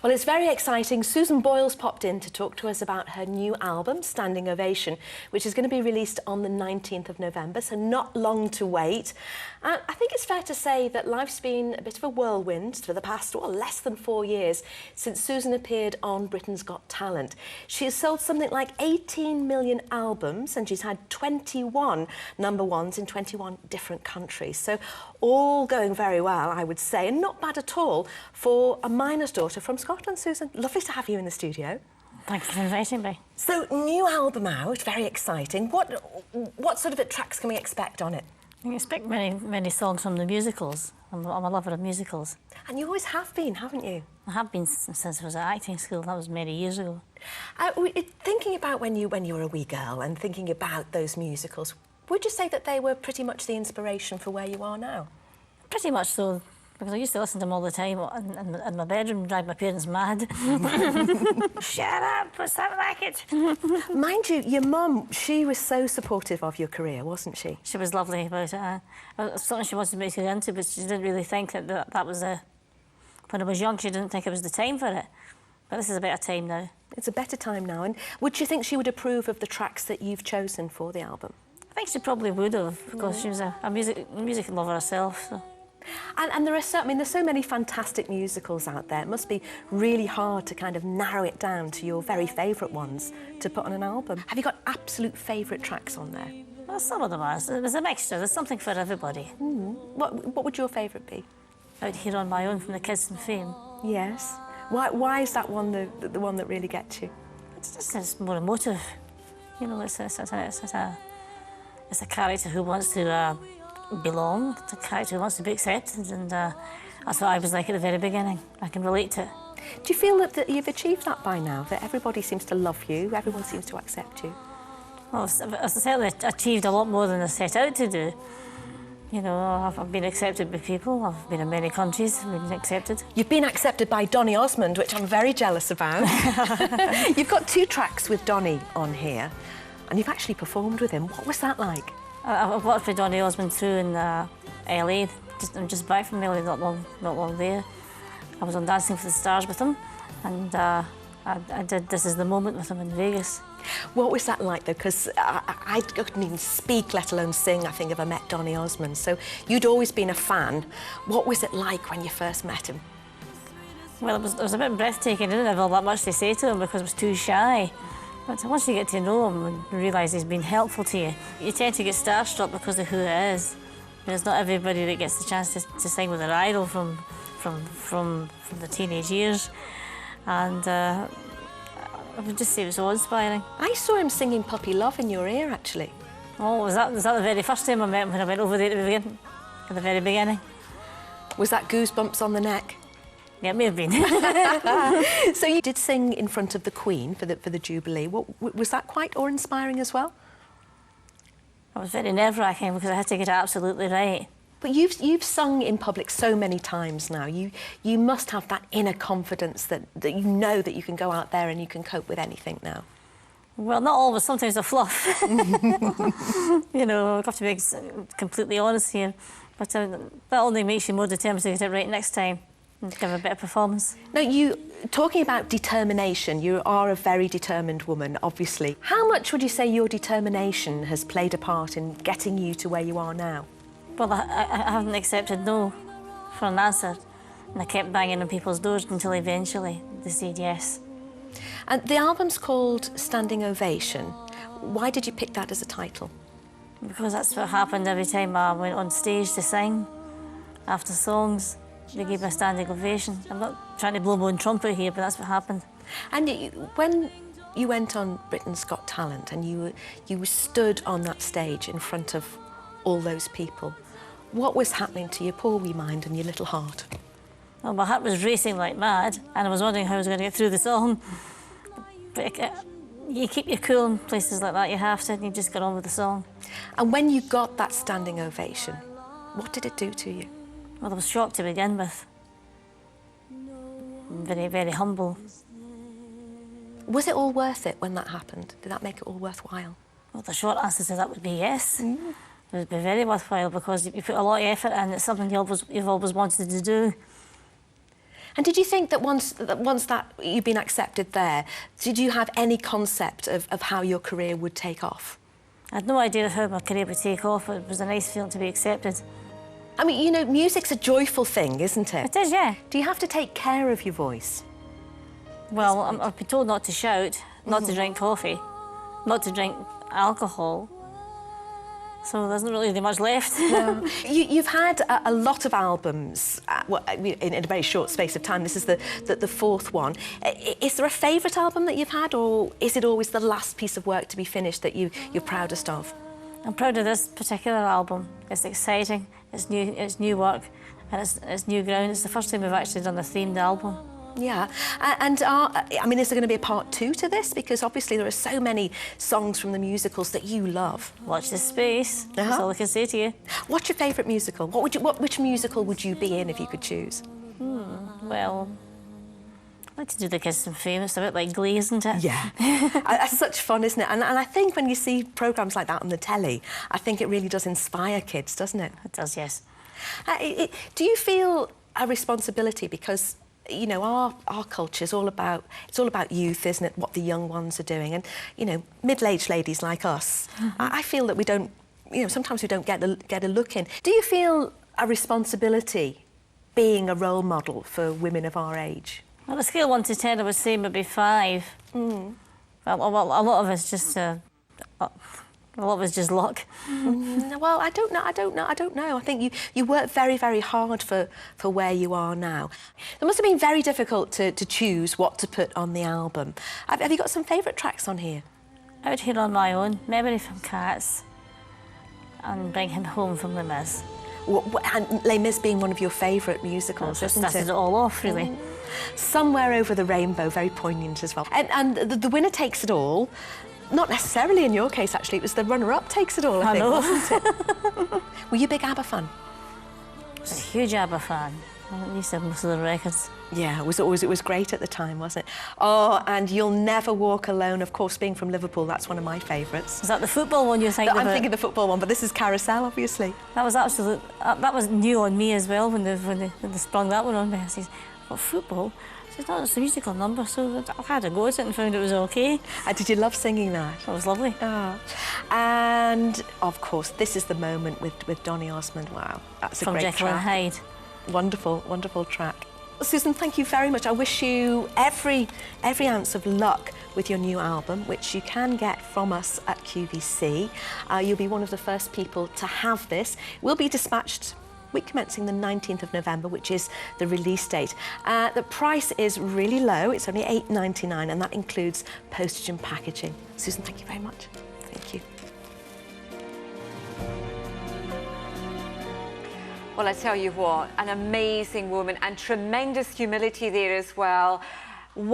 Well, it's very exciting. Susan Boyle's popped in to talk to us about her new album, Standing Ovation, which is going to be released on the 19th of November, so not long to wait. I think it's fair to say that life's been a bit of a whirlwind for the past, less than 4 years since Susan appeared on Britain's Got Talent. She has sold something like 18 million albums and she's had 21 number ones in 21 different countries. So all going very well, I would say, and not bad at all for a miner's daughter from Scotland. Susan, lovely to have you in the studio. Thank you for inviting me. So, new album out, very exciting. What sort of tracks can we expect on it? You can expect many songs from the musicals. I'm a lover of musicals. And you always have been, haven't you? I have been since I was at acting school. That was many years ago. Thinking about when you were a wee girl and thinking about those musicals, would you say that they were pretty much the inspiration for where you are now? Pretty much so, because I used to listen to them all the time in my bedroom, drive my parents mad. Shut up, what's that racket? Mind you, your mum, she was so supportive of your career, wasn't she? She was lovely about it. Something she wanted me to get into, but she didn't really think that was a... When I was young, she didn't think it was the time for it. But this is a better time now. It's a better time now. And would you think she would approve of the tracks that you've chosen for the album? I think she probably would have, because she was a music lover herself. So. And there's so many fantastic musicals out there. It must be really hard to kind of narrow it down to your very favourite ones to put on an album. Have you got absolute favourite tracks on there? Well, some of them are. There's a mixture. There's something for everybody. What would your favourite be? Out Here on My Own from the Kids and Fame. Yes. Why is that one the one that really gets you? It's more emotive. You know, it's a character who wants to belong, it's a character who wants to be accepted, and that's what I was like at the very beginning. I can relate to it. Do you feel that you've achieved that by now, that everybody seems to love you, everyone seems to accept you? Well, I've certainly achieved a lot more than I set out to do. You know, I've been accepted by people, I've been in many countries, I've been accepted. You've been accepted by Donny Osmond, which I'm very jealous about. You've got 2 tracks with Donny on here, and you've actually performed with him. What was that like? I've worked with Donny Osmond too in LA. I'm just back from LA, not long there. I was on Dancing for the Stars with him, and I did This Is the Moment with him in Vegas. What was that like though? Because I couldn't even speak, let alone sing, I think, if I met Donny Osmond. So you'd always been a fan. What was it like when you first met him? Well, it was a bit breathtaking. I didn't have all that much to say to him because I was too shy. But once you get to know him and realise he's been helpful to you, you tend to get starstruck because of who it is. It's not everybody that gets the chance to sing with their idol from the teenage years. And I would just say it was awe-inspiring. I saw him singing Puppy Love in your ear, actually. Oh, was that the very first time I met him when I went over there at the very beginning? Was that goosebumps on the neck? Yeah, it may have been. So you did sing in front of the Queen for the Jubilee. Was that quite awe-inspiring as well? I was very nerve-wracking because I had to get it absolutely right. But you've sung in public so many times now. You must have that inner confidence that you know that you can go out there and you can cope with anything now. Well, not always. Sometimes they're fluff. You know, I've got to be completely honest here. But that only makes you more determined to get it right next time and give a better performance. Now, talking about determination, you are a very determined woman, obviously. How much would you say your determination has played a part in getting you to where you are now? Well, I haven't accepted no for an answer, and I kept banging on people's doors until eventually they said yes. And the album's called Standing Ovation. Why did you pick that as a title? Because that's what happened every time I went on stage to sing. After songs, they gave me a standing ovation. I'm not trying to blow my own trumpet here, but that's what happened. And when you went on Britain's Got Talent and you stood on that stage in front of all those people, what was happening to your poor wee mind and your little heart? Well, my heart was racing like mad, and I was wondering how I was going to get through the song. But you keep your cool in places like that, you have to, and you just get on with the song. And when you got that standing ovation, what did it do to you? Well, I was shocked to begin with. Very, very humble. Was it all worth it when that happened? Did that make it all worthwhile? Well, the short answer to that would be yes. It would be very worthwhile because you put a lot of effort in. It's something you've always wanted to do. And did you think that once that you'd been accepted there, did you have any concept of how your career would take off? I had no idea of how my career would take off, but it was a nice feeling to be accepted. I mean, you know, music's a joyful thing, isn't it? It is, yeah. Do you have to take care of your voice? Well, I've been told not to shout, not to drink coffee, not to drink alcohol. So there isn't really much left. No. You've had a lot of albums in a very short space of time. This is the fourth one. Is there a favourite album that you've had, or is it always the last piece of work to be finished that you're proudest of? I'm proud of this particular album. It's exciting, it's new work, and it's new ground. It's the first time we've actually done a themed album. Yeah, and I mean, is there going to be a part 2 to this? Because obviously there are so many songs from the musicals that you love. Watch this space. That's all I can say to you. What's your favourite musical? Which musical would you be in if you could choose? Well, I like to do the Kids and Famous, a bit like Glee, isn't it? Yeah, it's such fun, isn't it? And I think when you see programmes like that on the telly, I think it really does inspire kids, doesn't it? It does, yes. Do you feel a responsibility because, you know, our culture is all about youth, isn't it? What the young ones are doing, and you know, middle-aged ladies like us, I feel that we don't, you know, sometimes we don't get a look in. Do you feel a responsibility being a role model for women of our age? On a scale of 1 to 10, I would say maybe 5. Well, a lot of it's just luck. Well, I don't know. I think you work very, very hard for where you are now. It must have been very difficult to choose what to put on the album. Have you got some favourite tracks on here? Out Here on My Own, Memory from Cats, and Bring Him Home from Les Mis. And Les Mis being one of your favourite musicals, isn't it? Started it all off, really. Somewhere Over the Rainbow, very poignant as well. And the winner takes it all. Not necessarily in your case, actually. It was the runner-up takes it all, I think, wasn't it? Were you a big ABBA fan? I was a huge ABBA fan. I used to have most of the records. Yeah, it was great at the time, wasn't it? Oh, and You'll Never Walk Alone, of course, being from Liverpool, that's one of my favourites. Is that the football one you're thinking about? I'm thinking the football one, but this is Carousel, obviously. That was that was new on me as well when they sprung that one on me. I said, what, football? I said, no, it's a musical number, so I had a go at it and found it was okay. Did you love singing that? It was lovely. Oh. And, of course, this is the moment with Donny Osmond. Wow, that's a great track. From Jekyll and Hyde. Wonderful, wonderful track. Susan, thank you very much. I wish you every ounce of luck with your new album, which you can get from us at QVC. You'll be one of the first people to have this. It will be dispatched week commencing the 19th of November, which is the release date. The price is really low. It's only £8.99, and that includes postage and packaging. Susan, thank you very much. Thank you. Well, I tell you what, an amazing woman and tremendous humility there as well.